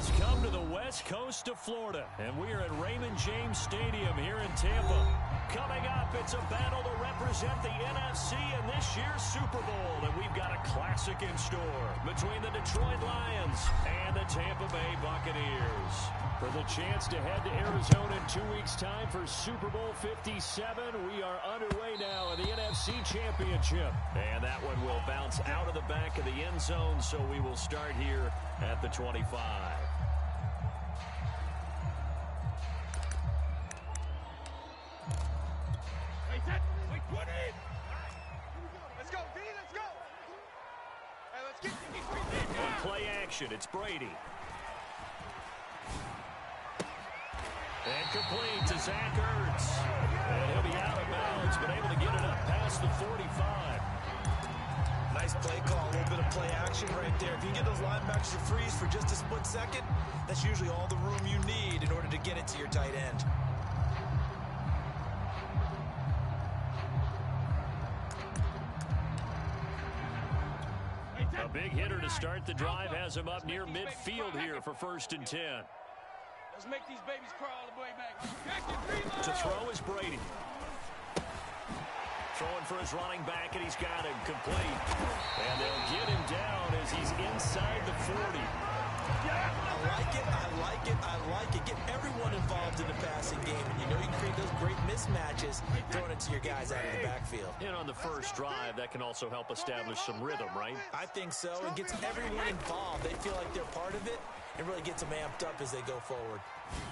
has come to the west coast of Florida, and we are at Raymond James Stadium here in Tampa. Coming up, it's a battle to represent the NFC in this year's Super Bowl, and we've got a classic in store between the Detroit Lions and the Tampa Bay Buccaneers. For the chance to head to Arizona in 2 weeks' time for Super Bowl 57, we are underway now in the NFC Championship. And that one will bounce out of the back of the end zone, so we will start here at the 25. Let's go, D, let's go. Hey, let's get on play action, it's Brady. And complete to Zach Ertz. And he'll be out of bounds, but able to get it up past the 45. Nice play call, a little bit of play action right there. If you can get those linebackers to freeze for just a split second, that's usually all the room you need in order to get it to your tight end. A big hitter to start the drive has him up near midfield here for 1st and 10. Let's make these babies crawl all the way back. To throw is Brady. Throwing for his running back, and he's got him complete. And they'll get him down as he's inside the 40. I like it, I like it, I like it. Get everyone involved in the passing game, and you know you can create those great mismatches throwing it to your guys out of the backfield. And on the first drive, that can also help establish some rhythm, right? I think so. It gets everyone involved. They feel like they're part of it, and really gets them amped up as they go forward.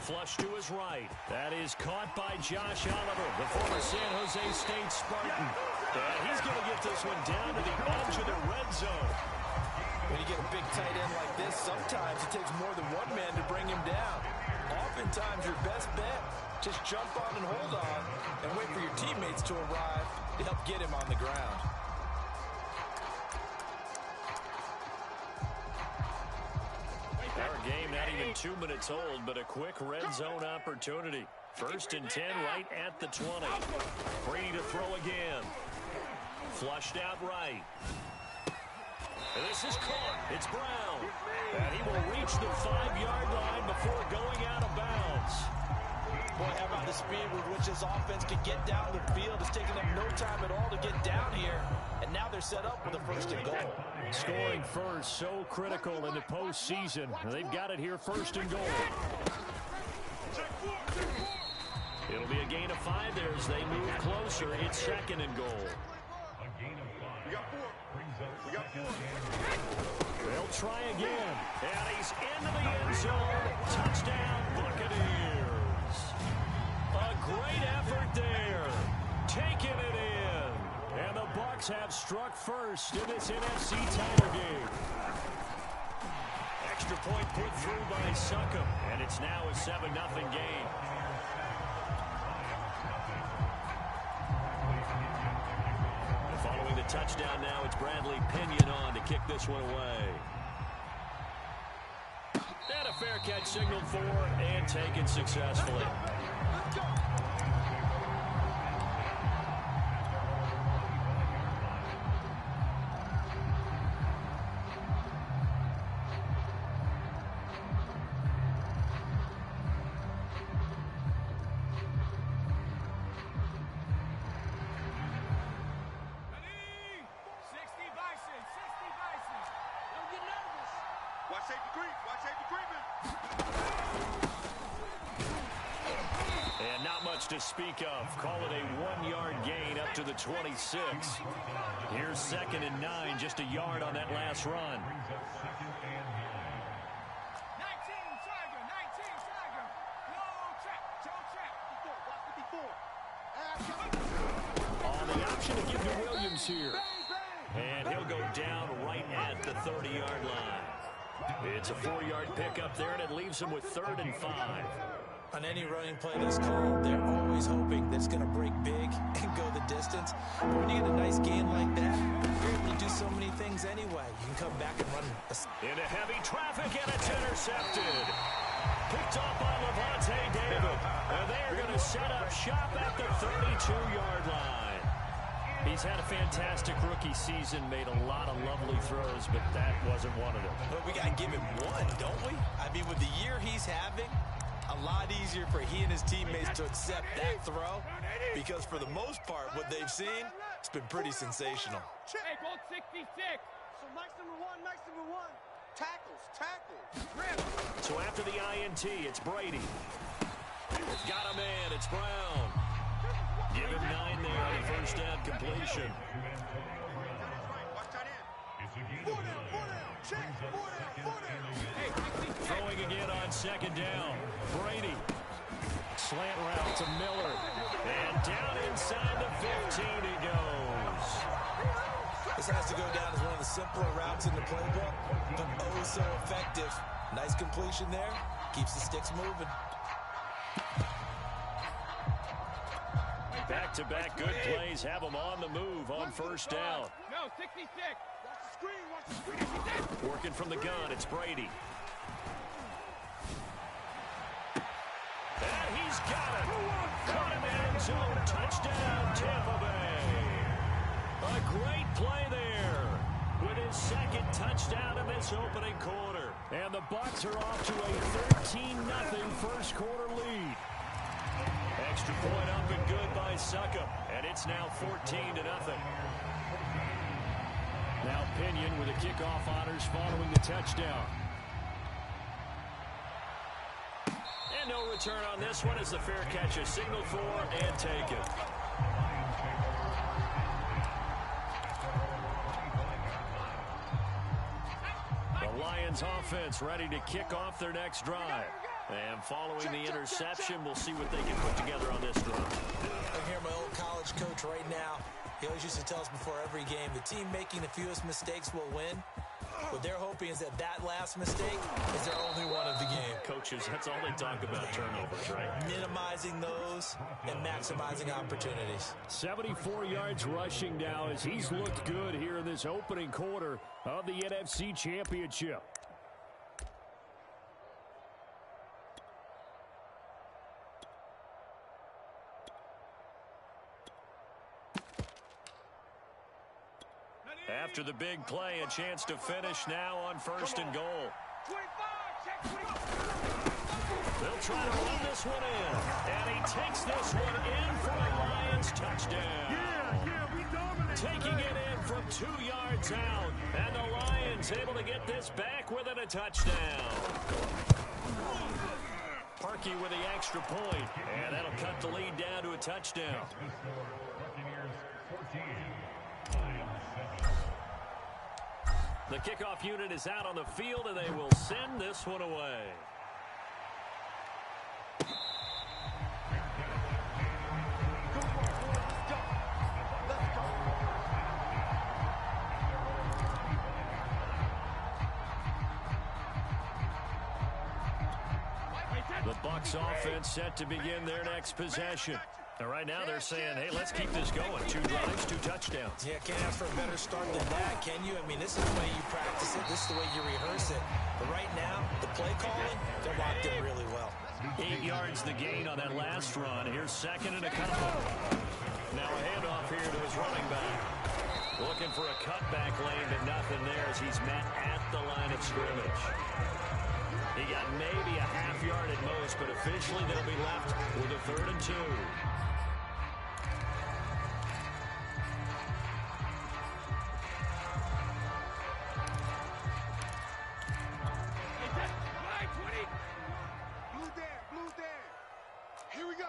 Flush to his right. That is caught by Josh Oliver, the former San Jose State Spartan. And he's going to get this one down to the edge of the red zone. When you get a big tight end like this, sometimes it takes more than one man to bring him down. Oftentimes, your best bet, just jump on and hold on and wait for your teammates to arrive to help get him on the ground. Our game not even 2 minutes old, but a quick red zone opportunity. 1st and 10 right at the 20. Brady to throw again. Flushed out right. And this is caught. It's Brown. And he will reach the 5-yard line before going out of bounds. Boy, how about the speed with which this offense can get down the field? It's taking them no time at all to get down here. And now they're set up with a 1st and goal. Scoring first, so critical in the postseason. They've got it here, 1st and goal. It'll be a gain of 5 there as they move closer. It's 2nd and goal. They'll try again. And he's into the end zone. Touchdown, Buccaneers. A great effort there. Taking it in. And the Bucs have struck first in this NFC title game. Extra point put through by Succop. And it's now a 7-0 game. Following the touchdown now, it's Bradley Pinion on to kick this one away. And a fair catch signaled for and taken successfully. And not much to speak of. Call it a 1-yard gain up to the 26. Here's 2nd and 9, just a yard on that last run. 19, Tiger. No trap. On the option to give to Williams here. And he'll go down right at the 30-yard line. It's a 4-yard pickup there, and it leaves him with 3rd and 5. On any running play that's called, they're always hoping that it's going to break big and go the distance. But when you get a nice gain like that, you're able to do so many things anyway. You can come back and run. Into heavy traffic, and it's intercepted. Picked up by Levante David. And they're going to set up shop at the 32-yard line. He's had a fantastic rookie season, made a lot of lovely throws, but that wasn't one of them. Well, we got to give him one, don't we? I mean, with the year he's having, a lot easier for he and his teammates to accept that throw, because for the most part, what they've seen, it's been pretty sensational. Hey, goal 66. So Mike's number one. Tackles. So after the INT, it's Brady. Got a man, it's Brown. Give him 9 there on the first down completion. Watch that in. 4 down. Check. 4 down. Throwing again on second down. Brady. Slant route to Miller. And down inside the 15 he goes. This has to go down as one of the simpler routes in the playbook, but oh so effective. Nice completion there. Keeps the sticks moving. Back-to-back good plays have them on the move on first down. No, 66. Watch the screen. Working from the gun, it's Brady. And he's got it. Caught him in end zone. Touchdown, Tampa Bay. A great play there with his second touchdown in this opening quarter. And the Bucs are off to a 13-0 first quarter lead. Extra point up and good by Suckup, and it's now 14-0. Now Pinion with the kickoff honors following the touchdown. And no return on this one as the fair catch is signaled for and taken. The Lions offense ready to kick off their next drive. And following the interception, we'll see what they can put together on this drive. I hear my old college coach right now. He always used to tell us before every game, the team making the fewest mistakes will win. What they're hoping is that last mistake is their only one of the game. Coaches, that's all they talk about, turnovers, right? Minimizing those and maximizing opportunities. 74 yards rushing now as he's looked good here in this opening quarter of the NFC Championship. After the big play, a chance to finish now on first and goal. 25, check 25. They'll try to run this one in. And he takes this one in for a Lions touchdown. Yeah, we dominate. Taking it in from 2 yards out. And the Lions able to get this back within a touchdown. Parkey with the extra point. And that'll cut the lead down to a touchdown. The kickoff unit is out on the field, and they will send this one away. The Bucs offense set to begin their next possession. And right now they're saying, hey, let's keep this going. 2 drives, 2 touchdowns. Yeah, can't ask for a better start than that, can you? I mean, this is the way you practice it. This is the way you rehearse it. But right now, the play calling, they're locked in really well. 8 yards the gain on that last run. Here's second and a couple. Now a handoff here to his running back. Looking for a cutback lane, but nothing there as he's met at the line of scrimmage. He got maybe a half yard at most, but officially they'll be left with a 3rd and 2. Here we go.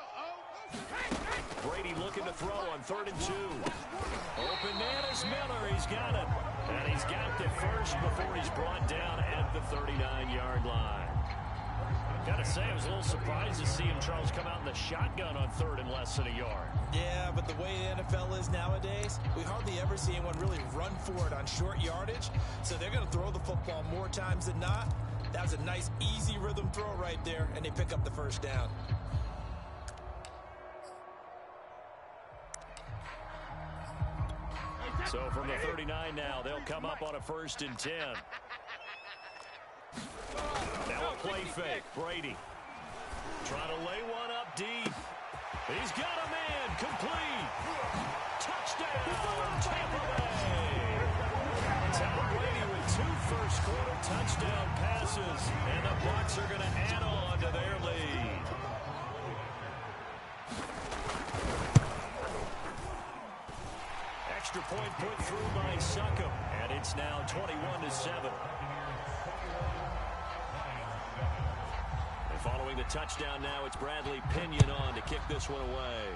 Brady looking to throw on 3rd and 2. Open man is Miller. He's got it. And he's got the first before he's brought down at the 39-yard line. Gotta say, I was a little surprised to see him, Charles, come out in the shotgun on 3rd and less than a yard. Yeah, but the way the NFL is nowadays, we hardly ever see anyone really run for it on short yardage. So they're going to throw the football more times than not. That was a nice, easy rhythm throw right there, and they pick up the first down. So from the 39 now, they'll come up on a 1st and 10. Now a play fake. Brady trying to lay one up deep. He's got a man complete Touchdown, Tampa Bay. Tom Brady with 2 first-quarter touchdown passes, and the Bucs are going to add on to their lead. Extra point put through by Succop, and it's now 21-7. And following the touchdown now, it's Bradley Pinion on to kick this one away.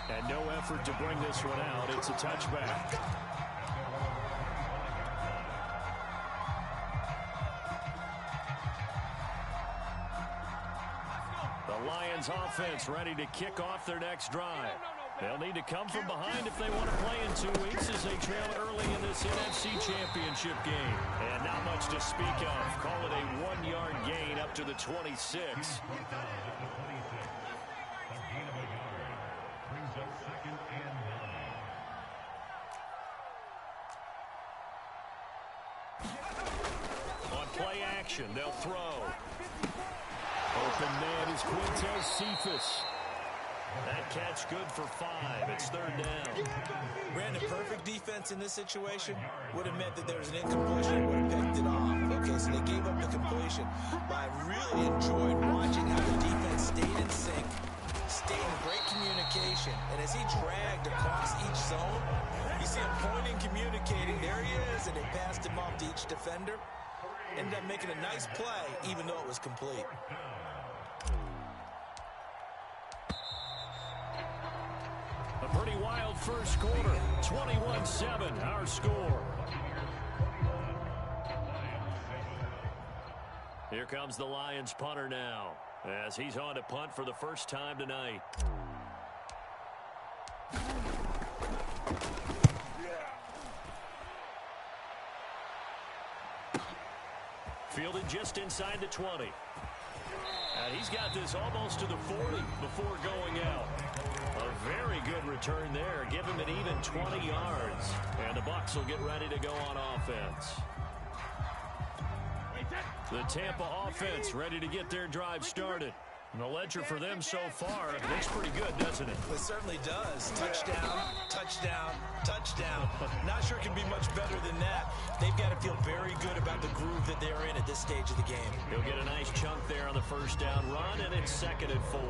And no effort to bring this one out. It's a touchback. The Lions offense ready to kick off their next drive. They'll need to come from behind if they want to play in 2 weeks as they trail early in this NFC Championship game. And not much to speak of. Call it a 1-yard gain up to the 26. On play action, they'll throw. Open man is Quintez Cephas. That catch good for 5. It's 3rd down. Brandon, perfect defense in this situation would have meant that there was an incompletion, would have picked it off. Okay, so they gave up the completion. But I really enjoyed watching how the defense stayed in sync, stayed in great communication. And as he dragged across each zone, you see him pointing, communicating. There he is, and they passed him off to each defender. Ended up making a nice play, even though it was complete. A pretty wild first quarter. 21-7, our score. Here comes the Lions punter now, as he's on to punt for the first time tonight. Fielded just inside the 20. And he's got this almost to the 40 before going out. A very good return there. Give him an even 20 yards. And the Bucs will get ready to go on offense. The Tampa offense ready to get their drive started. And the ledger for them so far looks pretty good, doesn't it? It certainly does. Touchdown, touchdown, touchdown. Not sure it can be much better than that. They've got to feel very good about the groove that they're in at this stage of the game. He'll get a nice chunk there on the first down run, and it's 2nd and 4.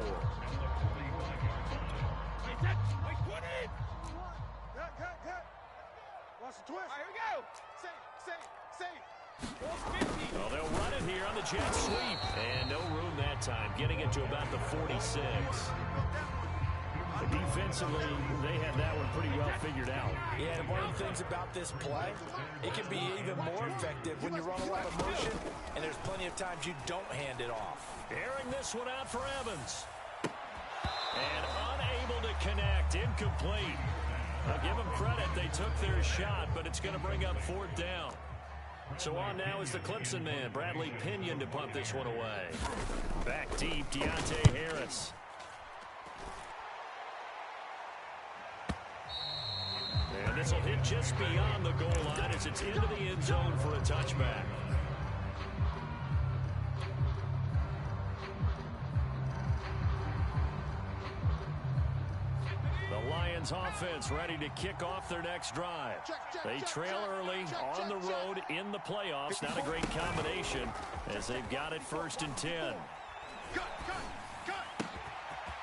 Watch the twist. All right, here we go. Safe. Well, they'll run it here on the jet sweep. And no room that time, getting it to about the 46. Defensively, they had that one pretty well figured out. Yeah, and one of the things about this play, it can be even more effective when you run a lot of motion, and there's plenty of times you don't hand it off. Airing this one out for Evans. And unable to connect, incomplete. I'll give them credit, they took their shot, but it's going to bring up 4th down. So on now is the Clemson man, Bradley Pinion, to punt this one away. Back deep, Deontay Harris. And this will hit just beyond the goal line as it's into the end zone for a touchback. The Lions offense ready to kick off their next drive. They trail early on the road in the playoffs. Not a great combination as they've got it 1st and 10.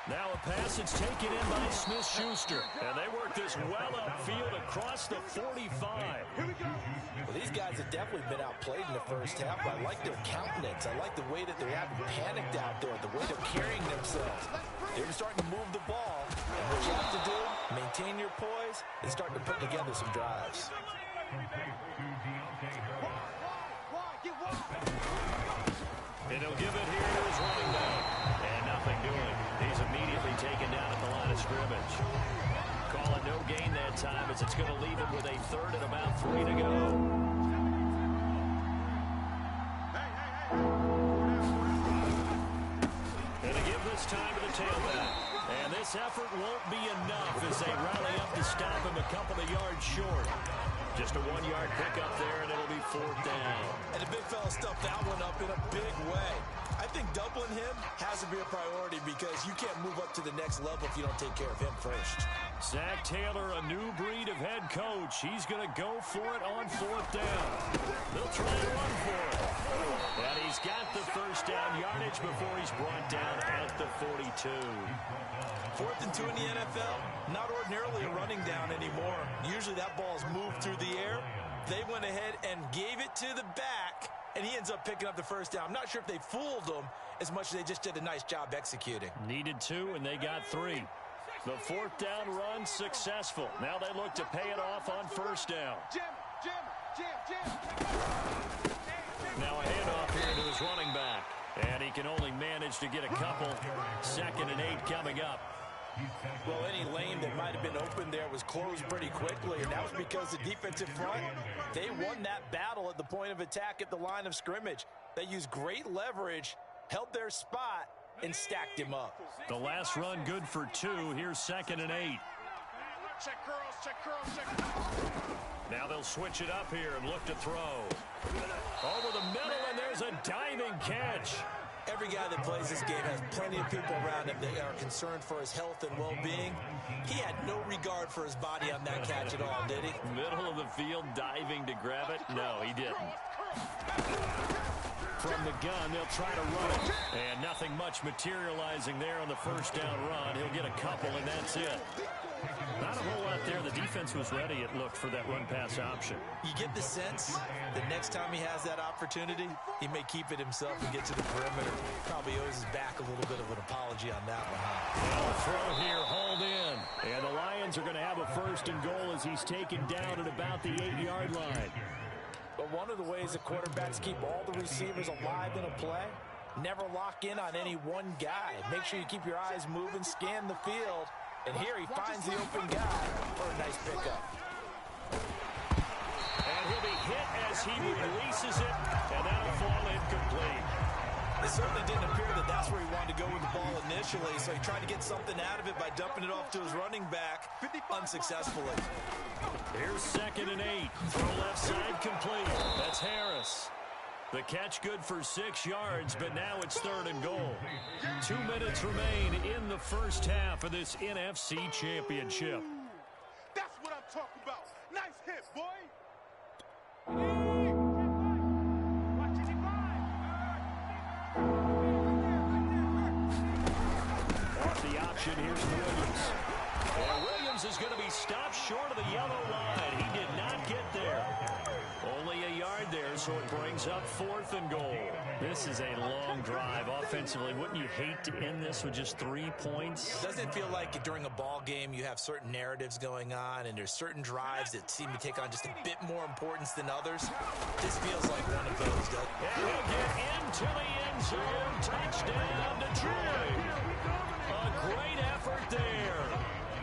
Now a pass that's taken in by Smith-Schuster. And they work this well upfield across the 45. Well, these guys have definitely been outplayed in the first half, but I like their countenance. I like the way that they haven't panicked out there, the way they're carrying themselves. They're starting to move the ball. And what you have to do, maintain your poise, and start to put together some drives. And he'll give it here to his running back. And nothing doing. He's immediately taken down at the line of scrimmage. Call it no gain that time as it's going to leave him with a 3rd and about 3 to go. And to give this time to the tailback. And this effort won't be enough as they rally up to stop him a couple of yards short. Just a 1-yard pickup there, and it'll be 4th down. And the big fella stuffed that one up in a big way. I think doubling him has to be a priority because you can't move up to the next level if you don't take care of him first. Zach Taylor, a new breed of head coach. He's going to go for it on 4th down. They'll try to run for it. And he's got the first down yardage before he's brought down at the 42. 4th and 2 in the NFL, not ordinarily a running down anymore. Usually that ball is moved through the air. They went ahead and gave it to the back, and he ends up picking up the first down. I'm not sure if they fooled him as much as they just did a nice job executing. Needed 2, and they got 3. The 4th down run successful. Now they look to pay it off on 1st down. Now a handoff here to his running back. And he can only manage to get a couple. 2nd and 8 coming up. Well, any lane that might have been open there was closed pretty quickly, and that was because the defensive front, they won that battle at the point of attack at the line of scrimmage. They used great leverage, held their spot, and stacked him up. The last run good for 2. Here's 2nd and 8. Check curls, check curls, check. Now they'll switch it up here and look to throw. Over the middle, and there's a diving catch. Every guy that plays this game has plenty of people around him that are concerned for his health and well-being. He had no regard for his body on that catch at all, did he? Middle of the field, diving to grab it. No, he didn't. From the gun, they'll try to run it. And nothing much materializing there on the 1st down run. He'll get a couple, and that's it. Not a whole lot there. The defense was ready, it looked, for that run-pass option. You get the sense that next time he has that opportunity, he may keep it himself and get to the perimeter. Probably owes his back a little bit of an apology on that one. Now a throw here, hauled in. And the Lions are going to have a 1st and goal as he's taken down at about the 8-yard line. But one of the ways that quarterbacks keep all the receivers alive in a play, never lock in on any one guy. Make sure you keep your eyes moving, scan the field. And here he finds the open guy for a nice pickup. And he'll be hit as he releases it, and that'll fall incomplete. It certainly didn't appear that that's where he wanted to go with the ball initially, so he tried to get something out of it by dumping it off to his running back unsuccessfully. Here's 2nd and 8. Throw left side complete. That's Harris. The catch good for 6 yards, but now it's 3rd and goal. 2 minutes remain in the first half of this NFC Championship. That's what I'm talking about. Nice hit, boy. Off the option, here's Williams. And Williams is going to be stopped short of the yellow line. He did not get there. Only a yard there, so it brings up 4th and goal. This is a long drive offensively. Wouldn't you hate to end this with just 3 points? Doesn't it feel like during a ball game you have certain narratives going on and there's certain drives that seem to take on just a bit more importance than others? This feels like one of those, doesn't it? And he'll get into the end zone. Touchdown, Detroit. A great effort there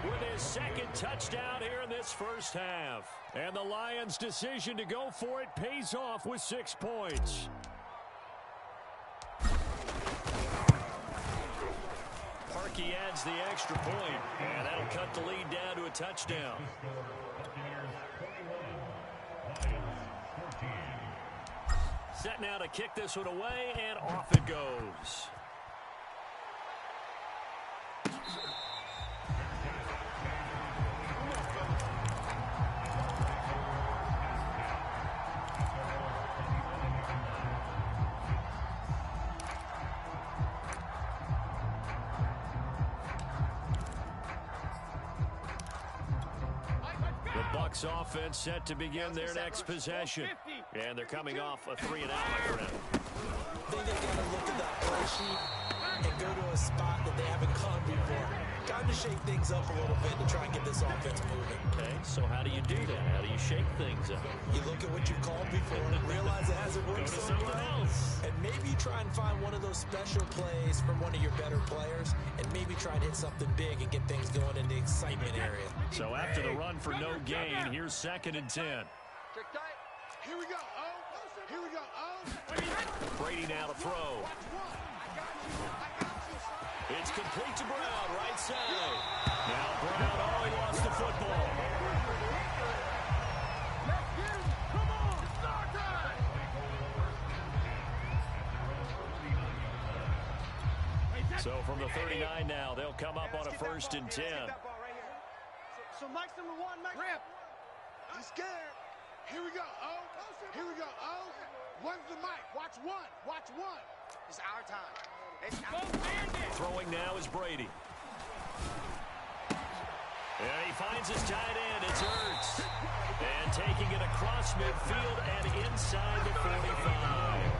with his 2nd touchdown here in this first half. And the Lions' decision to go for it pays off with 6 points. Parkey adds the extra point, and that'll cut the lead down to a touchdown. Set now to kick this one away, and off it goes. Bucs offense set to begin their next possession. And they're coming off a 3-and-out, my friend. I think they've got to look at that play sheet and go to a spot that they haven't gone before. Time to shake things up a little bit to try and get this offense moving. Okay, so how do you do that? How do you shake things up? You look at what you've called before and realize it hasn't worked so well. And maybe you try and find one of those special plays from one of your better players and maybe try and hit something big and get things going in the excitement area. So after the run for no gain, here's 2nd and 10. Here we go. Here we go. Brady now to throw. It's complete to Brown, right side. Now Brown, oh, he lost the football. Let's get him. Come on. Start time. So from the 39 now, they'll come up on a 1st and 10. So Mike's number 1, Mike. Rip. He's scared. Here we go, oh. Here we go, oh. One's the mic. Watch one. Watch one. It's our time. It's our time. Throwing now is Brady. And he finds his tight end. It's Ertz. And taking it across midfield and inside the 45.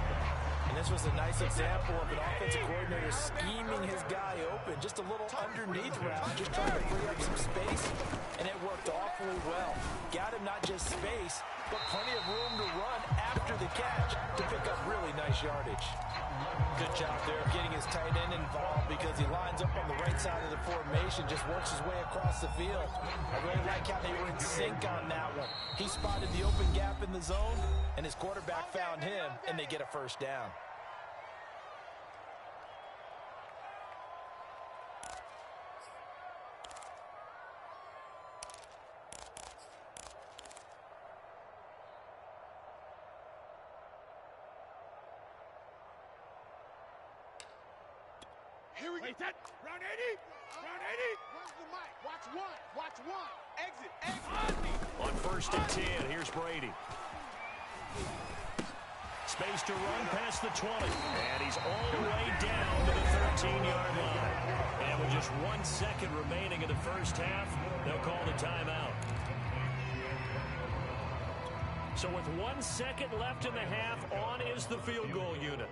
And this was a nice example of an offensive coordinator scheming his guy open. Just a little underneath route, just trying to free up some space, and it worked awfully well. Got him not just space, but plenty of room to run after the catch to pick up really nice yardage. Good job there of getting his tight end involved because he lines up on the right side of the formation, just works his way across the field. I really like how they were in sync on that one. He spotted the open gap in the zone, and his quarterback found him, and they get a 1st down. Here we go. Round 80. Round 80. One's the mic. Watch one. Watch one. Exit. Exit. On 1st and 10, here's Brady. Space to run past the 20. And he's all the way down to the 13-yard line. And with just 1 second remaining in the 1st half, they'll call the timeout. So with 1 second left in the half, on is the field goal unit.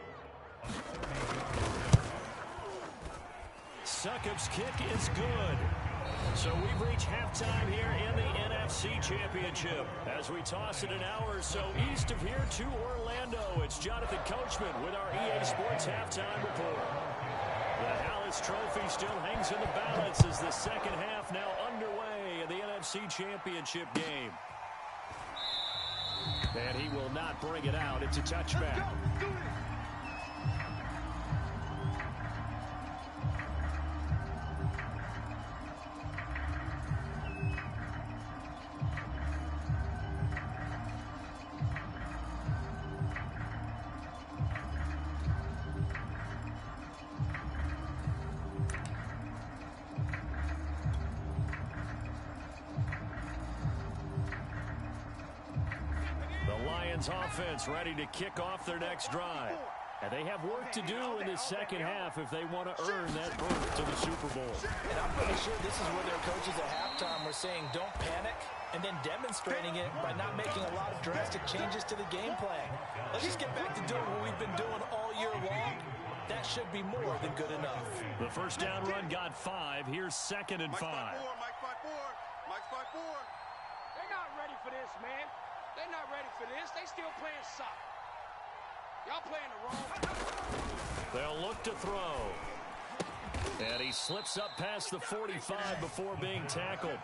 Succop's kick is good. So we've reached halftime here in the NFC Championship. As we toss it an hour or so east of here to Orlando, it's Jonathan Coachman with our EA Sports Halftime Report. The Hallis Trophy still hangs in the balance as the second half now underway in the NFC Championship game. And he will not bring it out. It's a touchback. Offense ready to kick off their next drive. And they have work to do in the second half if they want to earn that berth to the Super Bowl. And I'm pretty sure this is where their coaches at halftime were saying don't panic, and then demonstrating it by not making a lot of drastic changes to the game plan. Let's just get back to doing what we've been doing all year long. That should be more than good enough. The 1st down run got 5. Here's 2nd and 5. Mike's 5-4. Mike's 5-4. They're not ready for this, man. They're not ready for this. They still playing soft. Y'all playing the wrong. They'll look to throw. And he slips up past the 45 before being tackled.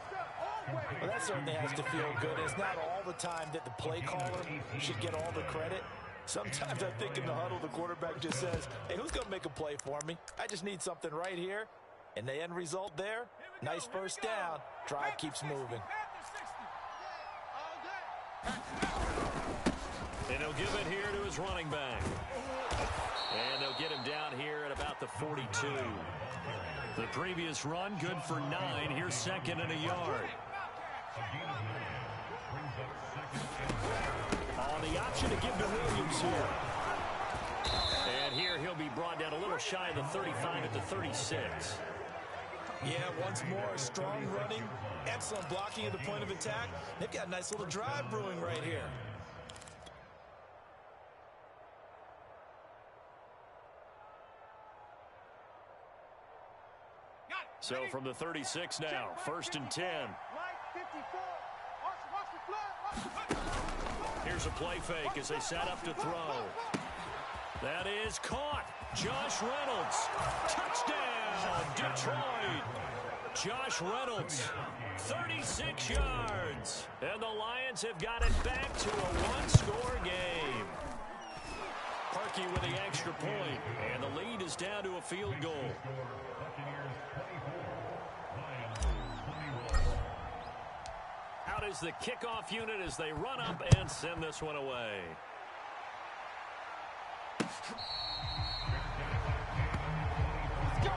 Well, that certainly has to feel good. It's not all the time that the play caller should get all the credit. Sometimes I think in the huddle, the quarterback just says, hey, who's going to make a play for me? I just need something right here. And the end result there, nice 1st down. Drive keeps moving. And he'll give it here to his running back. And they'll get him down here at about the 42. The previous run, good for 9. Here's 2nd and a yard. The option to give to Williams here. And here he'll be brought down a little shy of the 35 at the 36. Yeah, once more, strong running, excellent blocking at the point of attack. They've got a nice little drive brewing right here. So from the 36 now, 1st and 10. Here's a play fake as they set up to throw. That is caught. Josh Reynolds. Touchdown, Detroit. Josh Reynolds, 36 yards. And the Lions have got it back to a one-score game. Parkey with the extra point, and the lead is down to a field goal. Out is the kickoff unit as they run up and send this one away. Let's go.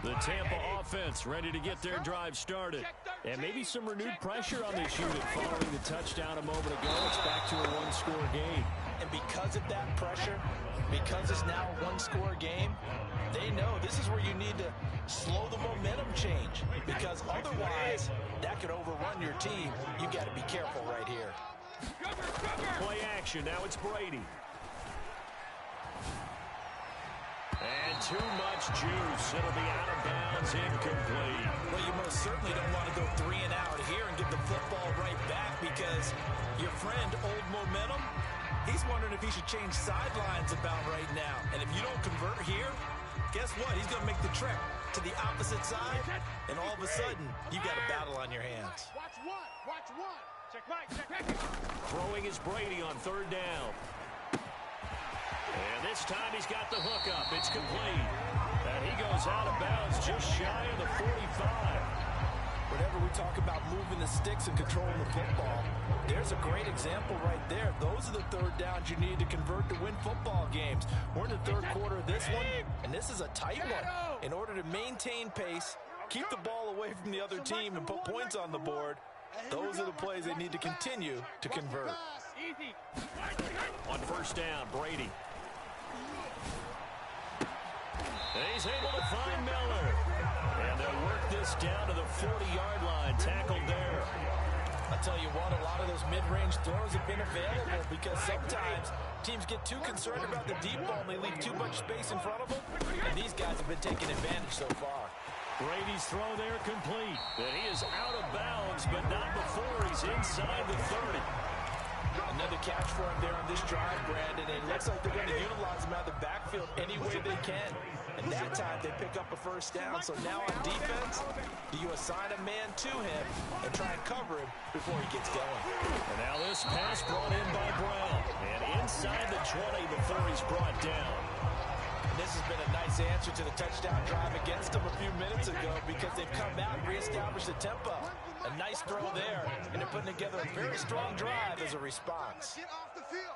The Tampa offense ready to get their drive started. And maybe some renewed pressure on this unit following the touchdown a moment ago. It's back to a one-score game. And because of that pressure, because it's now a one-score game, they know this is where you need to slow the momentum change. Because otherwise, that could overrun your team. You got to be careful right here. Play action. Now it's Brady. And too much juice. It'll be out of bounds, incomplete. Well, you most certainly don't want to go 3 and out here and get the football right back because your friend, Old Momentum, he's wondering if he should change sidelines about right now. And if you don't convert here, guess what? He's going to make the trek to the opposite side, and all of a sudden, you got a battle on your hands. Watch one. Watch one. Check Mike. Check. Throwing is Brady on 3rd down. And this time he's got the hook up. It's complete. And he goes out of bounds just shy of the 45. Whenever we talk about moving the sticks and controlling the football, there's a great example right there. Those are the 3rd downs you need to convert to win football games. We're in the 3rd quarter of this one, and this is a tight one. In order to maintain pace, keep the ball away from the other team, and put points on the board, those are the plays they need to continue to convert. On 1st down, Brady. He's able to find Miller. And they'll work this down to the 40-yard line. Tackled there. I'll tell you what, a lot of those mid-range throws have been available because sometimes teams get too concerned about the deep ball and they leave too much space in front of them. And these guys have been taking advantage so far. Brady's throw there complete. And he is out of bounds, but not before he's inside the 30. Another catch for him there on this drive, Brandon. And it looks like they're going to utilize him out of the backfield any way they can. And that time they pick up a 1st down. So now on defense, do you assign a man to him and try and cover him before he gets going? And now this pass brought in by Brown. And inside the 20 before he's brought down. And this has been a nice answer to the touchdown drive against them a few minutes ago because they've come out and reestablished the tempo. A nice throw there, and they're putting together a very strong drive as a response. Get off the field.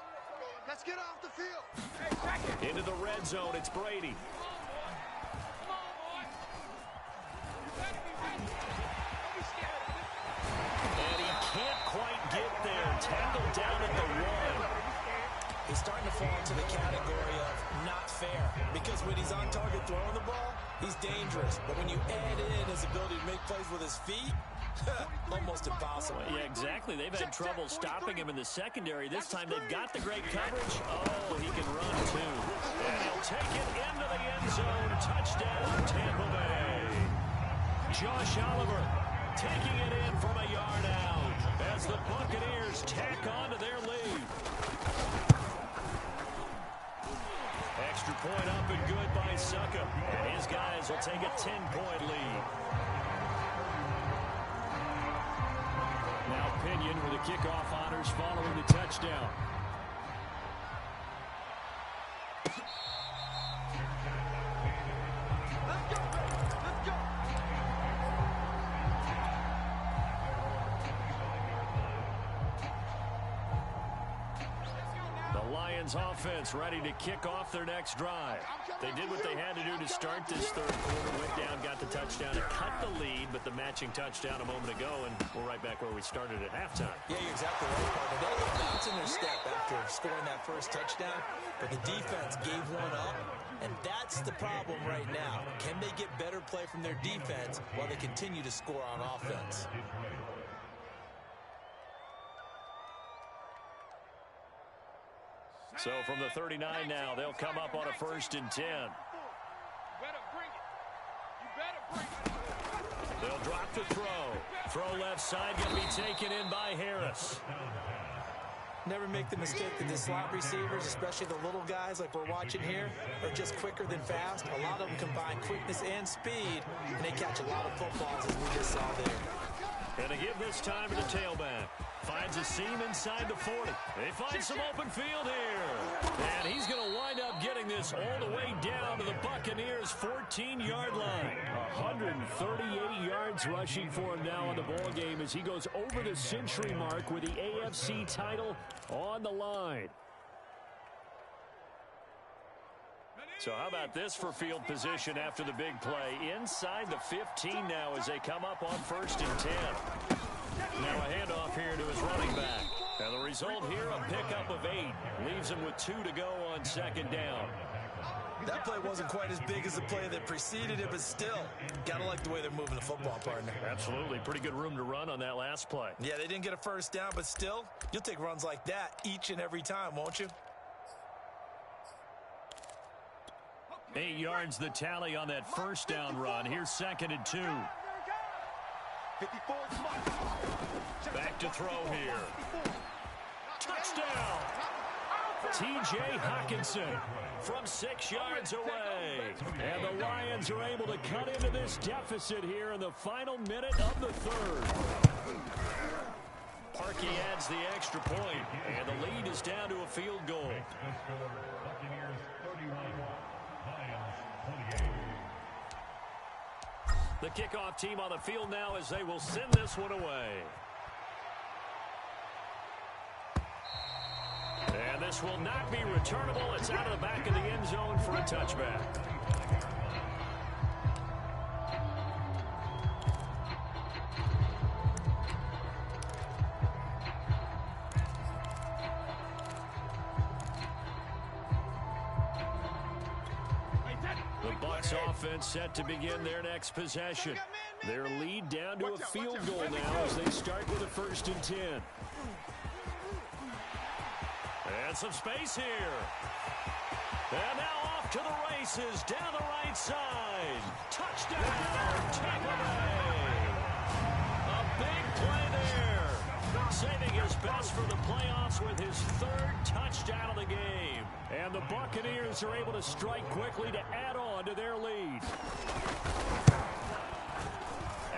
Let's get off the field. Into the red zone, it's Brady. And he can't quite get there. Tackled down at the 1. He's starting to fall into the category of not fair because when he's on target throwing the ball, he's dangerous. But when you add in his ability to make plays with his feet, almost impossible. Yeah, exactly. They've had trouble stopping him in the secondary. This time they've got the great coverage. Oh, he can run too. And he'll take it into the end zone. Touchdown, Tampa Bay. Josh Oliver taking it in from a yard out as the Buccaneers tack on to their lead. Extra point up and good by Succa. And his guys will take a 10-point lead. Now Pinion with the kickoff honors following the touchdown. Offense ready to kick off their next drive. They did what they had to do to start this 3rd quarter. Went down, got the touchdown to cut the lead, but the matching touchdown a moment ago, and we're right back where we started at halftime. Yeah, you're exactly right, partner. They were bouncing their step after scoring that 1st touchdown, but the defense gave one up, and that's the problem right now. Can they get better play from their defense while they continue to score on offense? So from the 39 now, they'll come up on a 1st and 10. They'll drop the throw. Throw left side going to be taken in by Harris. Never make the mistake that the slot receivers, especially the little guys like we're watching here, are just quicker than fast. A lot of them combine quickness and speed, and they catch a lot of footballs as we just saw there. And to give this time to the tailback. Finds a seam inside the 40. They find some open field here. And he's going to wind up getting this all the way down to the Buccaneers' 14-yard line. 138 yards rushing for him now in the ball game as he goes over the century mark with the AFC title on the line. So how about this for field position after the big play? Inside the 15 now as they come up on 1st and 10. Now a handoff here to his running back. And the result here, a pickup of 8. Leaves him with 2 to go on 2nd down. That play wasn't quite as big as the play that preceded it, but still, gotta like the way they're moving the football, partner. Absolutely. Pretty good room to run on that last play. Yeah, they didn't get a 1st down, but still, you'll take runs like that each and every time, won't you? 8 yards the tally on that 1st down run. Here's 2nd and 2. Back to throw here. Touchdown! T.J. Hockenson from 6 yards away. And the Lions are able to cut into this deficit here in the final minute of the 3rd. Parkey adds the extra point, and the lead is down to a field goal. The kickoff team on the field now as they will send this one away. And this will not be returnable. It's out of the back of the end zone for a touchback. The Bucs offense set to begin their next possession. Their lead down to a field goal now as they start with a 1st and 10. And some space here. And now off to the races down the right side. Touchdown, Tampa Bay. A big play there. Saving his best for the playoffs with his 3rd touchdown of the game. And the Buccaneers are able to strike quickly to add on to their lead.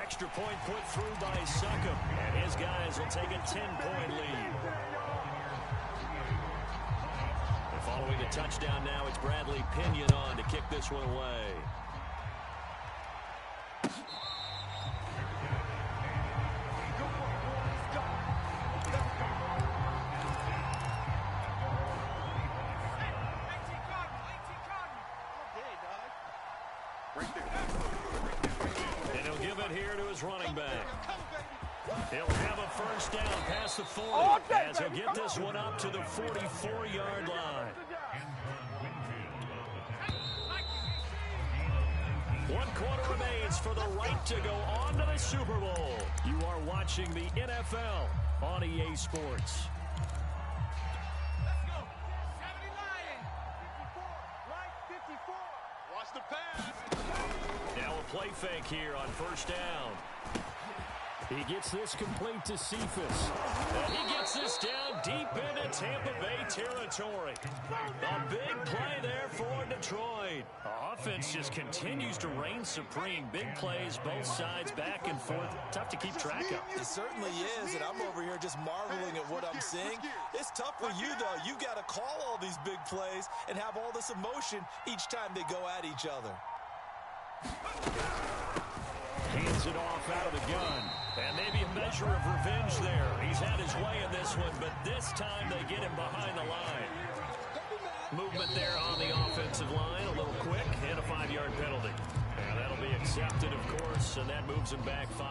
Extra point put through by Succop. And his guys will take a 10-point lead. Following the touchdown now, it's Bradley Pinion on to kick this one away. And he'll give it here to his running back. He'll have a 1st down past the 40 as he'll get this one up to the 44-yard line. 1 quarter remains for the right to go on to the Super Bowl. You are watching the NFL on EA Sports. Let's go. 70 Lions. 54. Watch the pass. Now a play fake here on 1st down. He gets this complete to Cephas. And he gets this down deep into Tampa Bay territory. A big play there for Detroit. The offense just continues to reign supreme. Big plays, both sides, back and forth. Tough to keep track of. It certainly is, and I'm over here just marveling at what I'm seeing. It's tough for you, though. You got to call all these big plays and have all this emotion each time they go at each other. Hands it off out of the gun. And maybe a measure of revenge there. He's had his way in this one, but this time they get him behind the line. Movement there on the offensive line, a little quick, and a 5-yard penalty. And that'll be accepted, of course, and that moves him back 5.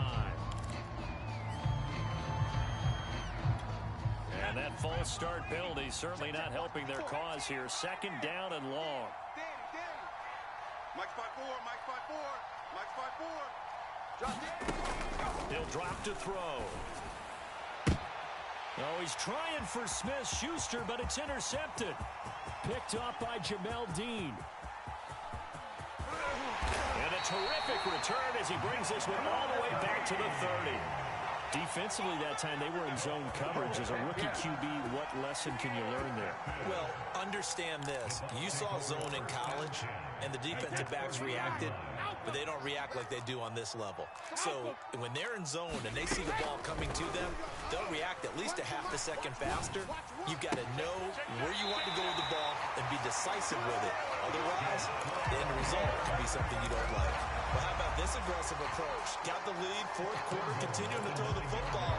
And that false start penalty certainly not helping their cause here. 2nd down and long. Mike's 5-4, Mike's 5-4, Mike's 5-4. He'll drop to throw. Oh, he's trying for Smith-Schuster, but it's intercepted. Picked up by Jamel Dean. And a terrific return as he brings this one all the way back to the 30. Defensively that time, they were in zone coverage. As a rookie QB, what lesson can you learn there? Well, understand this. You saw zone in college, and the defensive backs reacted, but they don't react like they do on this level. So when they're in zone and they see the ball coming to them, they'll react at least a half a second faster. You've got to know where you want to go with the ball and be decisive with it. Otherwise, the end result can be something you don't like. Well, how about this aggressive approach? Got the lead, 4th quarter, continuing to throw the football.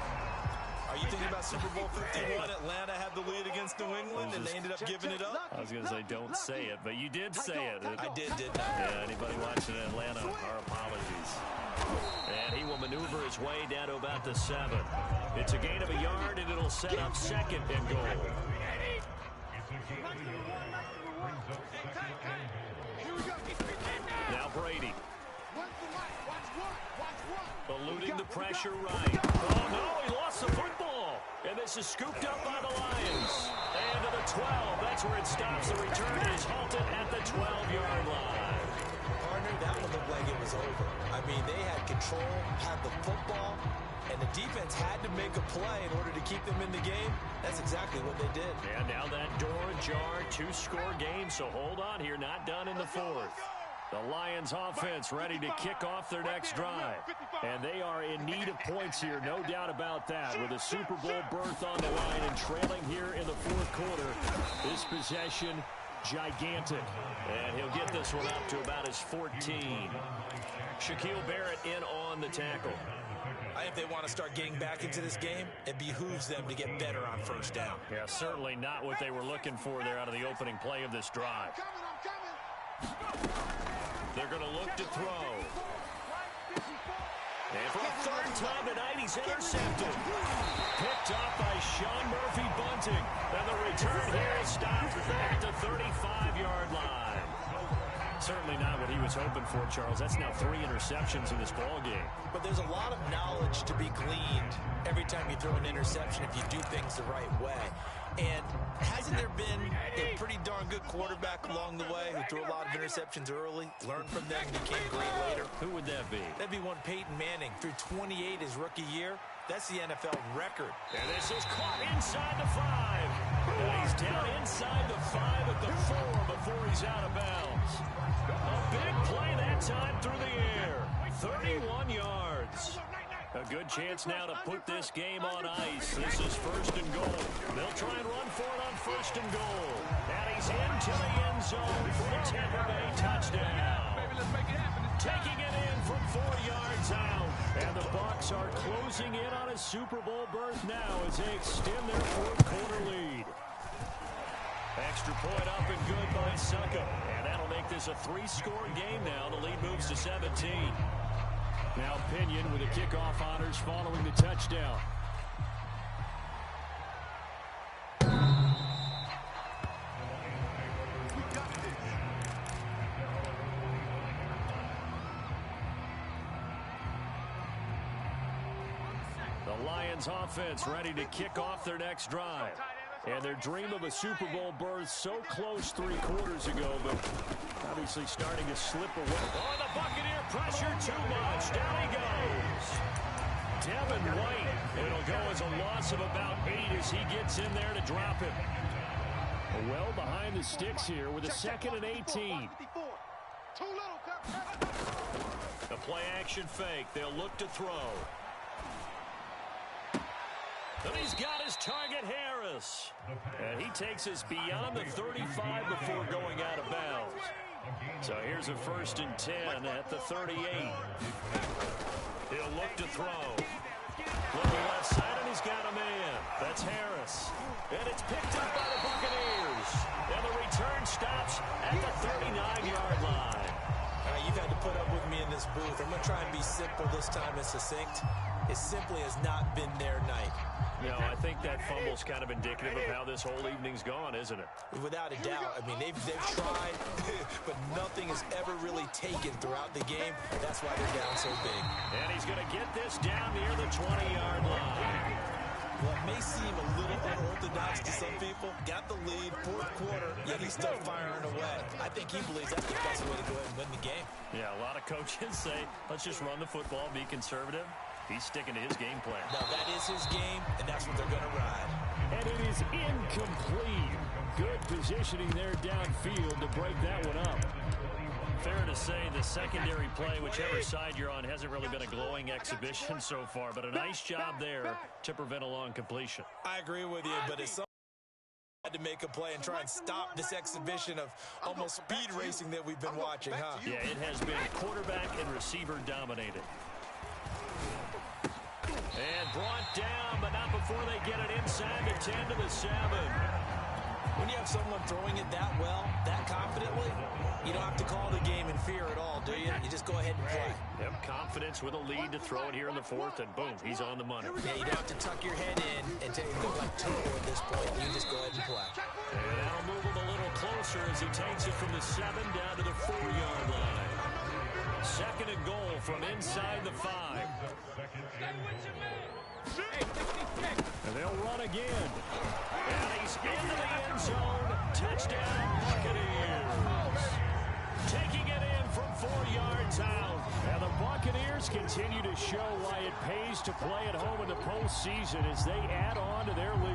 Are you thinking about Super Bowl 51? Atlanta had the lead against New England, and they ended up giving it up? I was going to say, don't say it, but you did say it. I did, didn't I? Yeah, anybody watching in Atlanta, our apologies. And he will maneuver his way down to about the 7. It's a gain of a yard, and it'll set up second and goal. Now Brady. Eluding the pressure right. Oh, no, he lost the football. And this is scooped up by the Lions. And to the 12. That's where it stops. The return is halted at the 12-yard line. Partner, that one looked like it was over. I mean, they had control, had the football, and the defense had to make a play in order to keep them in the game. That's exactly what they did. And now that door ajar, 2-score game. So hold on here, not done in the 4th. The Lions offense ready to kick off their next drive. And they are in need of points here, no doubt about that. With a Super Bowl berth on the line and trailing here in the 4th quarter. This possession, gigantic. And he'll get this one up to about his 14. Shaquille Barrett in on the tackle. I think they want to start getting back into this game. It behooves them to get better on first down. Yeah, certainly not what they were looking for there out of the opening play of this drive. They're going to look to throw. And for the 3rd time tonight, he's intercepted. Picked up by Sean Murphy Bunting. And the return here is stopped at the 35-yard line. Certainly not what he was hoping for, Charles. That's now 3 interceptions in this ball game. But there's a lot of knowledge to be gleaned every time you throw an interception if you do things the right way. And hasn't there been a pretty darn good quarterback along the way who threw a lot of interceptions early, learned from them, and became great later? Who would that be? That'd be one Peyton Manning. Threw 28 his rookie year. That's the NFL record. And this is caught inside the 5. And he's down inside the 5 at the 4 before he's out of bounds. A big play that time through the air. 31 yards. A good chance now to put this game on ice. This is 1st and goal. They'll try and run for it on 1st and goal. And he's into the end zone for the Tampa Bay touchdown. Taking it in from 4 yards out. And the Bucs are closing in on a Super Bowl berth now as they extend their 4th quarter lead. Extra point up and good by Suckup. And that'll make this a 3-score game now. The lead moves to 17. Now Pinion with the kickoff honors following the touchdown. The Lions offense ready to kick off their next drive. And their dream of a Super Bowl berth so close 3 quarters ago, but obviously starting to slip away. Oh, the Buccaneer pressure too much. Down he goes. Devin White. It'll go as a loss of about 8 as he gets in there to drop him. Well behind the sticks here with a 2nd and 18. The play action fake. They'll look to throw. And he's got his target, Harris. And he takes us beyond the 35 before going out of bounds. So here's a 1st and 10 at the 38. He'll look to throw. Looking left side, and he's got a man. That's Harris. And it's picked up by the Buccaneers. And the return stops at the 39-yard line. All right, you've had to put up with me in this booth. I'm going to try and be simple this time and succinct. It simply has not been their night. No, I think that fumble's kind of indicative of how this whole evening's gone, isn't it? Without a doubt. I mean, they've tried, but nothing has ever really taken throughout the game. That's why they're down so big. And he's going to get this down near the 20-yard line. Well, it may seem a little unorthodox to some people. Got the lead, 4th quarter, yet he's still firing away. I think he believes that's the best way to go ahead and win the game. Yeah, a lot of coaches say, let's just run the football, be conservative. He's sticking to his game plan. Now, that is his game, and that's what they're going to ride. And it is incomplete. Good positioning there downfield to break that one up. Fair to say the secondary play, whichever side you're on, hasn't really been a glowing exhibition so far, but a nice job there to prevent a long completion. I agree with you, but it's had to make a play and try and stop this exhibition of almost speed racing that we've been watching, huh? Yeah, it has been quarterback and receiver dominated. And brought down, but not before before they get it inside the 10 to the 7. When you have someone throwing it that well, that confidently, you don't have to call the game in fear at all, do you? You just go ahead and play. Yep, confidence with a lead to throw it here in the 4th, and boom, he's on the money. Yeah, you don't have to tuck your head in and take it like turbo at this point. You just go ahead and play. And that'll move him a little closer as he takes it from the 7 down to the 4-yard line. 2nd and goal from inside the 5. And they'll run again. And he's into the end zone. Touchdown, Buccaneers. Taking it in from 4 yards out. And the Buccaneers continue to show why it pays to play at home in the postseason as they add on to their lead.